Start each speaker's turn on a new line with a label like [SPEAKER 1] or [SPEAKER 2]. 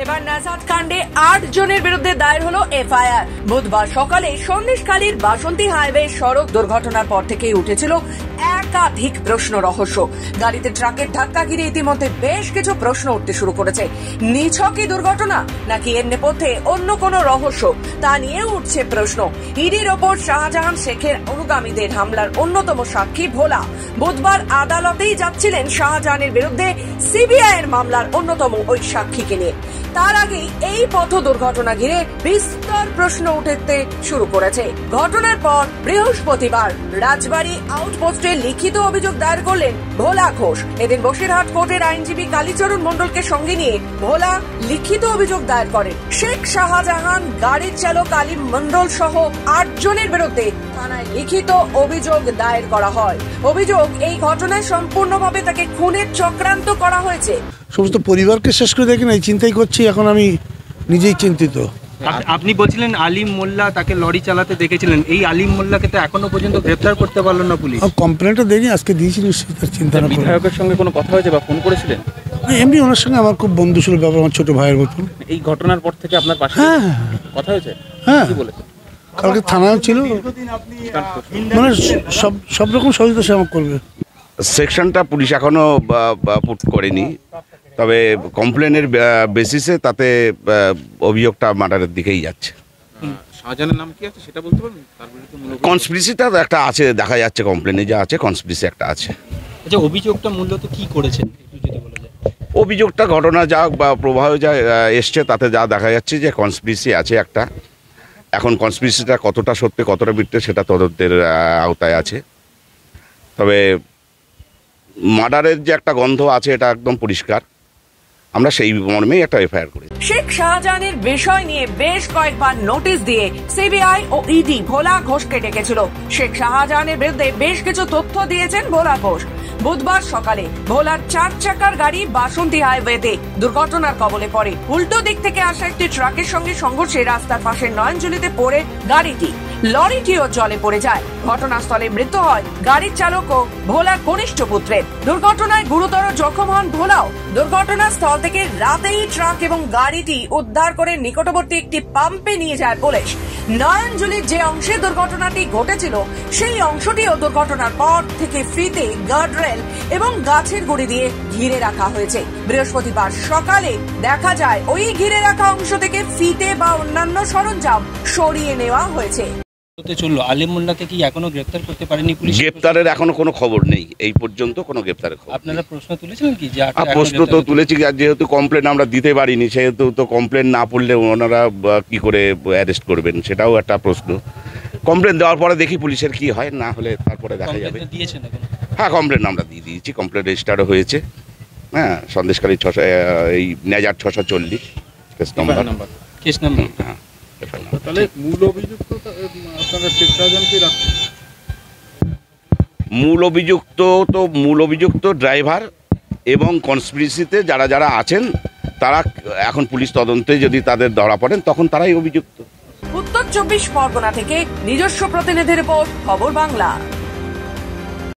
[SPEAKER 1] এবার নাজাত কাণ্ডে 8 জনের বিরুদ্ধে দায়ের হলো এফআইআর। বুধবার সকালে সন্দেশখালীর বাসন্তী হাইওয়ে সড়ক দুর্ঘটনার পর থেকেই উঠেছিল একাধিক প্রশ্ন রহস্য। গাড়িতে ট্রাকের ধাক্কা ঘিরে ইতিমধ্যে বেশ কিছু প্রশ্ন উঠতে শুরু করেছে। নিছকই দুর্ঘটনা নাকি এর নেপথ্যে অন্য কোনো রহস্য, তা নিয়ে উঠছে প্রশ্ন। ইডির ওপর শাহজাহান শেখের অনুগামীদের হামলার অন্যতম সাক্ষী ভোলা বুধবার আদালতেই যাচ্ছিলেন শাহজাহানের বিরুদ্ধে সিবিআই এর মামলার অন্যতম ওই সাক্ষীকে নিয়ে। তার আগে এই পথ দুর্ঘটনা ঘিরে বিস্তর প্রশ্ন উঠতে শুরু করেছে। ঘটনার পর বৃহস্পতিবার রাজবাড়ী আউটপোস্টে লিখিত অভিযোগ দায়ের করলেন ভোলা ঘোষ। এদিন বসিরহাট কোর্টের আইনজীবী কালীচরণ মণ্ডলকে সঙ্গে নিয়ে ভোলা লিখিত অভিযোগ দায়ের করেন। শেখ শাহজাহান, গাড়ির চালক আলী মণ্ডল সহ 8 জনের বিরুদ্ধে থানায় লিখিত অভিযোগ দায়ের করা হয়। অভিযোগ, এই ঘটনায় সম্পূর্ণভাবে তাকে খুনের চক্রান্ত করা হয়েছে।
[SPEAKER 2] সমস্ত পরিবারকে শেষ করে দেখি না, চিন্তাই করছি, এখন আমি নিজেই চিন্তিত।
[SPEAKER 3] আপনি বলছিলেন আলিম মোল্লা তাকে লরি চালাতে দেখেছিলেন, এই আলিম মোল্লাকে তো এখনো পর্যন্ত গ্রেফতার করতে পারলো না পুলিশ।
[SPEAKER 2] কমপ্লেনটা দেয়নি, আজকে দিয়েছি, তার চিন্তা না।
[SPEAKER 3] বিধায়কের সঙ্গে কোনো কথা হয়েছে বা ফোন করেছিলেন?
[SPEAKER 2] এমনি ওনার সঙ্গে আমার খুব বন্ধুসুলভ ব্যাপার, আমার ছোট ভাইয়ের মতন।
[SPEAKER 3] এই ঘটনার পর থেকে আপনার পাশে কথা হয়েছে?
[SPEAKER 2] হ্যাঁ,
[SPEAKER 3] কি বলেছে?
[SPEAKER 2] কালকে থানায় ছিল, মানে সব রকম সহযোগিতা সে আমাকে করবে।
[SPEAKER 4] সেকশনটা পুলিশ এখনো পুট করেনি, তবে কমপ্লেনের বেসিসে তাতে অভিযোগটা মার্ডারের দিকেই যাচ্ছে।
[SPEAKER 3] শাহজাহানের নাম কি আছে সেটা বলতে পারবেন?
[SPEAKER 4] কনস্পিরেসিটা একটা আছে, দেখা যাচ্ছে কমপ্লেনে যা আছে, কনস্পিরেসি একটা আছে।
[SPEAKER 3] আচ্ছা, অভিযোগটা মূলত কি করেছেন একটু যদি বলা যায়?
[SPEAKER 4] অভিযোগটা ঘটনা যা বা প্রবাহ যা এসছে তাতে যা দেখা যাচ্ছে যে কনস্পিরেসি আছে একটা। এখন কনস্পিরেসিটা কতটা সত্যি কতটা মিথ্যে সেটা তদন্তের আওতায় আছে, তবে মার্ডারের যে একটা গন্ধ আছে এটা একদম পরিষ্কার। আমরা সেই মর্মেই একটা এফআইআর করি।
[SPEAKER 1] শেখ শাহজাহানের বিষয় নিয়ে বেশ কয়েকবার নোটিশ দিয়ে সিবিআই ও ইডি ভোলা ঘোষকে ডেকেছিল। শেখ শাহজাহানের বিরুদ্ধে বেশ কিছু তথ্য দিয়েছেন ভোলা ঘোষ। বুধবার সকালে ভোলার 4 চাকার গাড়ি বাসন্তী হাইওয়েতে দুর্ঘটনার কবলে পড়ে। উল্টো দিক থেকে আসা একটি ট্রাকের সঙ্গে সংঘর্ষে রাস্তার পাশে নয়নজলিতে পড়ে গাড়িটি, লরিটিও জলে পড়ে যায়। ঘটনাস্থলে মৃত্যু হয় গাড়ির চালক ও ভোলার কনিষ্ঠ পুত্রের। দুর্ঘটনায় গুরুতর জখম হন ভোলাও। দুর্ঘটনাস্থল থেকে রাতেই ট্রাক এবং গাড়িটি উদ্ধার করে নিকটবর্তী একটি পাম্পে নিয়ে যায় পুলিশ। নয়নজলির যে অংশে দুর্ঘটনাটি ঘটেছিল সেই অংশটিও দুর্ঘটনার পর থেকে ফ্রিতে গার্ডরেল এবং গাছের গুঁড়ি দিয়ে ঘিরে রাখা হয়েছে। বৃহস্পতিবার সকালে দেখা যায় ওই ঘিরে রাখা অংশ থেকে ফিতে বা অন্যান্য সরঞ্জাম সরিয়ে নেওয়া হয়েছে।
[SPEAKER 3] আলিম মোল্লাকে কি এখনো গ্রেফতার করতে পারেনি পুলিশ?
[SPEAKER 4] গ্রেফতারের এখনো কোনো খবর নেই, এই পর্যন্ত কোনো গ্রেফতারের খবর।
[SPEAKER 3] আপনারা প্রশ্ন তুলেছিলেন কি?
[SPEAKER 4] প্রশ্ন তো তুলেছি, যেহেতু কমপ্লেন আমরা দিতে পারিনি সেহেতু তো কমপ্লেন না পড়লে ওনারা কি করে অ্যারেস্ট করবেন সেটাও একটা প্রশ্ন। কমপ্লেন দেওয়ার পরে দেখি পুলিশের কি হয়, না হলে তারপরে দেখা যাবে। হ্যাঁ, কমপ্লেন আমরা দিয়ে দিয়েছি, কমপ্লেন রেজিস্টারও হয়েছে। হ্যাঁ, সন্দেশখালী এই নেজার 640 কেস নাম্বার। হ্যাঁ,
[SPEAKER 5] তাহলে মূল
[SPEAKER 4] অভিযুক্ত ড্রাইভার এবং কনস্পিরেসিতে যারা যারা আছেন তারা এখন পুলিশ তদন্তে যদি তাদের ধরা পড়েন তখন তারাই অভিযুক্ত।
[SPEAKER 1] উত্তর 24 পরগনা থেকে নিজস্ব প্রতিনিধি রিপোর্ট, খবর বাংলা।